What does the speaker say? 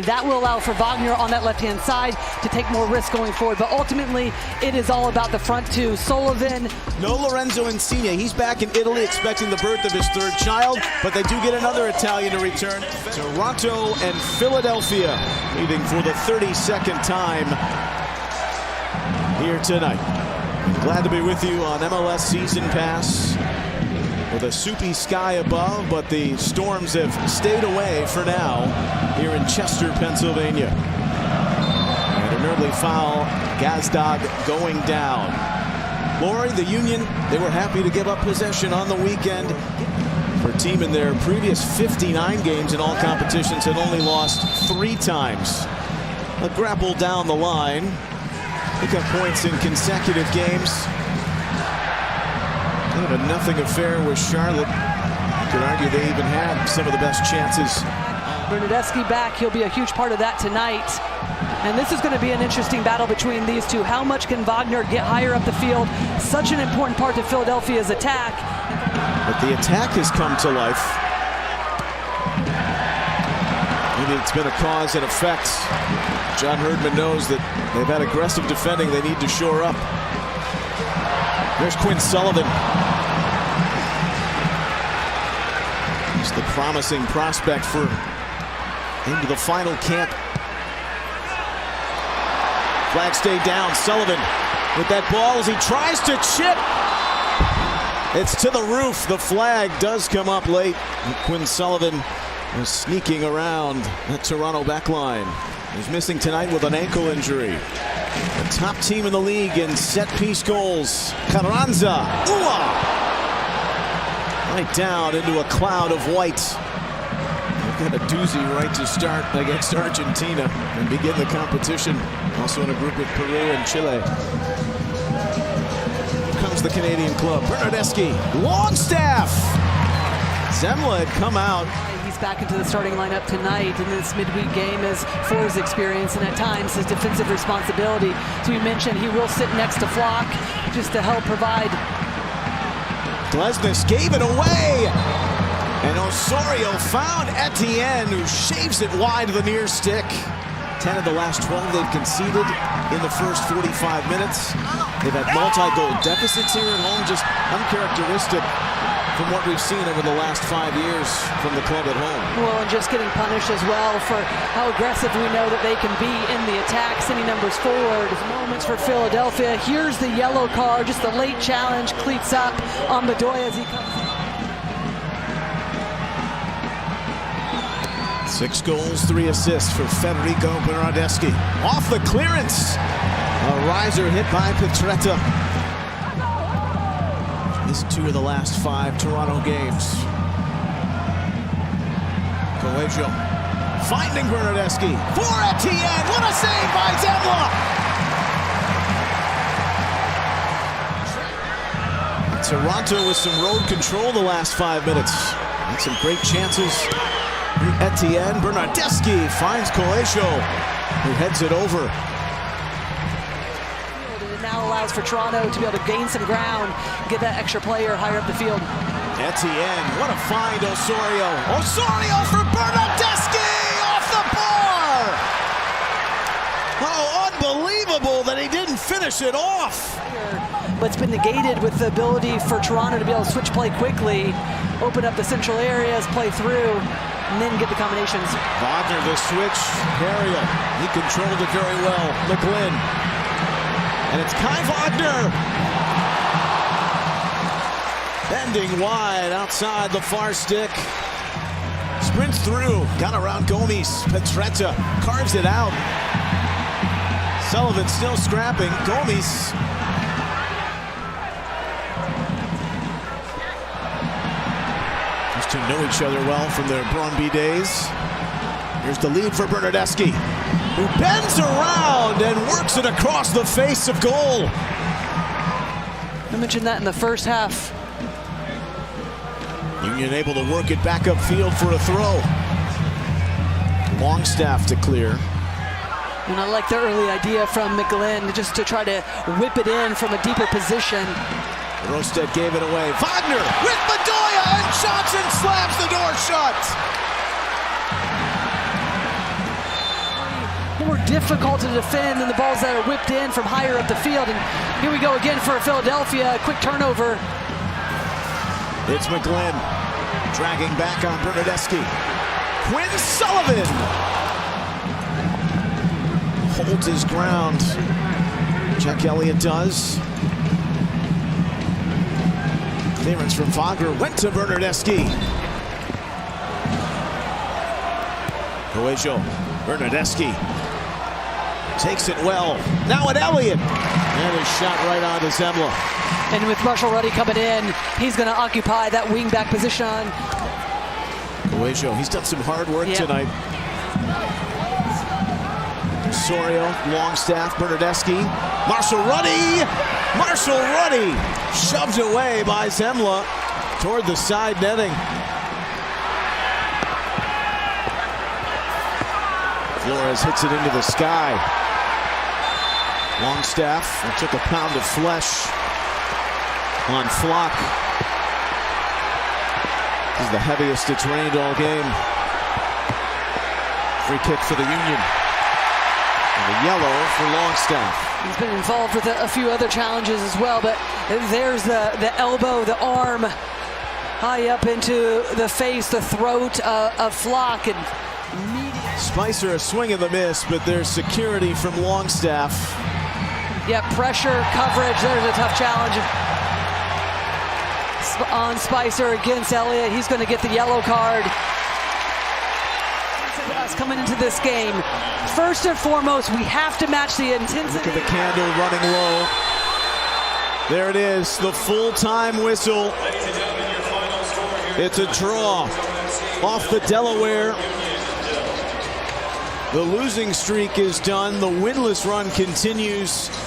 That will allow for Wagner on that left-hand side to take more risk going forward. But ultimately, it is all about the front two. Sullivan. No Lorenzo Insigne. He's back in Italy expecting the birth of his third child, but they do get another Italian to return. Toronto and Philadelphia meeting for the 32nd time here tonight. Glad to be with you on MLS Season Pass with a soupy sky above, but the storms have stayed away for now here in Chester, Pennsylvania. And an early foul, Gazdag going down. Lori, the Union, they were happy to give up possession on the weekend. For a team in their previous 59 games in all competitions had only lost 3 times. A grapple down the line. Pick up points in consecutive games. Kind of a nothing affair with Charlotte. You could argue they even had some of the best chances. Bernardeschi back. He'll be a huge part of that tonight. And this is going to be an interesting battle between these two. How much can Wagner get higher up the field? Such an important part to Philadelphia's attack. But the attack has come to life. Maybe it's been a cause and effect. John Herdman knows that they've had aggressive defending. They need to shore up. There's Quinn Sullivan. He's the promising prospect for into the final camp. Flag stayed down. Sullivan with that ball as he tries to chip. It's to the roof. The flag does come up late. And Quinn Sullivan was sneaking around that Toronto backline. He's missing tonight with an ankle injury. The top team in the league in set-piece goals. Carranza. Right down into a cloud of white. They've got a doozy right to start against Argentina and begin the competition. Also in a group with Peru and Chile. Here comes the Canadian club. Bernardeschi. Longstaff. Zemla had come out. Back into the starting lineup tonight in this midweek game is for his experience and at times his defensive responsibility. As we mentioned, he will sit next to Flock just to help provide. Glesnes gave it away, and Osorio found Etienne, who shaves it wide of the near stick. 10 of the last 12 they've conceded in the first 45 minutes. They've had multi-goal deficits here at home, just uncharacteristic from what we've seen over the last 5 years from the club at home. Well, and just getting punished as well for how aggressive we know that they can be in the attack, sending numbers forward. Moments for Philadelphia. Here's the yellow card, just a late challenge, cleats up on Bedoya as he comes in. 6 goals, 3 assists for Federico Bernardeschi. Off the clearance. A riser hit by Petretta. Missed 2 of the last 5 Toronto games. Coelho finding Bernardeschi for Etienne. What a save by Zemla! Toronto with some road control the last 5 minutes. Had some great chances. Etienne. Bernardeschi finds Coelho, who heads it over. Allows for Toronto to be able to gain some ground, get that extra player higher up the field. Etienne, what a find, Osorio. Osorio for Bernardeschi off the bar! Oh, unbelievable that he didn't finish it off. But it's been negated with the ability for Toronto to be able to switch play quickly, open up the central areas, play through, and then get the combinations. Wagner the switch, Ariel, he controlled it very well. McGlynn. And it's Kai Wagner. Bending wide outside the far stick. Sprints through. Got around Gomes. Petretta carves it out. Sullivan still scrapping. Gomes. These two know each other well from their Brøndby days. Here's the lead for Bernardeschi, who bends around and works it across the face of goal. I mentioned that in the first half. Union able to work it back upfield for a throw. Longstaff to clear. And I like the early idea from McGlynn just to try to whip it in from a deeper position. Rosted gave it away. Wagner with Bedoya, and Johnson slaps the door shut. more difficult to defend than the balls that are whipped in from higher up the field. And here we go again for Philadelphia. A quick turnover. It's McGlynn dragging back on Bernardeschi. Quinn Sullivan holds his ground. Jack Elliott does. Clearance from Fogger went to Bernardeschi. Coelho, Bernardeschi takes it well. Now at Elliott. And his shot right on to Zembla. And with Marshall Ruddy coming in, he's going to occupy that wing-back position. Coelho, he's done some hard work tonight. Sorio, Longstaff, Bernardeschi, Marshall Ruddy! Marshall Ruddy shoved away by Zembla toward the side netting. Flores hits it into the sky. Longstaff took a pound of flesh on Flock. This is the heaviest it's rained all game. Free kick for the Union. And a yellow for Longstaff. He's been involved with a few other challenges as well, but there's the elbow, the arm, high up into the face, the throat of Flock. And Spicer a swing and the miss, but there's security from Longstaff. Yeah, pressure, coverage, there's a tough challenge on Spicer against Elliott. He's going to get the yellow card. Us coming into this game, first and foremost, we have to match the intensity. Look at the candle running low. There it is, the full-time whistle. It's a draw off the Delaware. The losing streak is done. The winless run continues